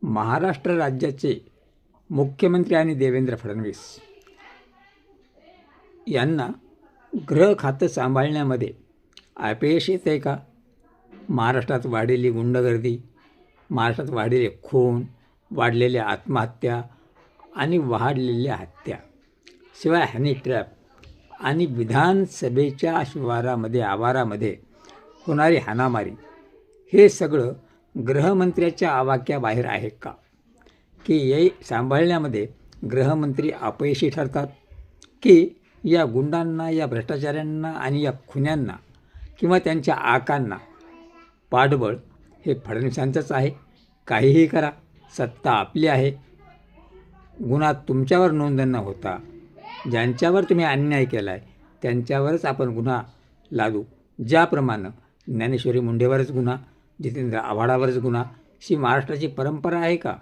महाराष्ट्र राज्याचे मुख्यमंत्री आणि देवेंद्र फडणवीस यांना गृह खातं सांभाळण्यामध्ये अपयश येत आहे का? महाराष्ट्रात वाढलेली गुंडगर्दी, महाराष्ट्रात वाढलेले खून, वाढलेल्या आत्महत्या आणि वाढलेल्या हत्या, शिवाय हनी ट्रॅप आणि विधानसभेच्या आवारामध्ये होणारी हाणामारी, हे सगळं गृहमंत्र्याच्या आवाक्याबाहेर आहे का? की हे सांभाळण्यामध्ये गृहमंत्री अपयशी ठरतात, की या गुंडांना, या भ्रष्टाचाऱ्यांना आणि या खुन्यांना किंवा त्यांच्या आकांना पाठबळ हे फडणवीसांचंच आहे? काहीही करा, सत्ता आपली आहे, गुन्हा तुमच्यावर नोंद न होता ज्यांच्यावर तुम्ही अन्याय केला आहे त्यांच्यावरच आपण गुन्हा लादू. ज्याप्रमाणे ज्ञानेश्वरी मुंडेवरच गुन्हा, जितेंद्र आव्हाडावरच गुन्हा, ही महाराष्ट्राची परंपरा आहे का?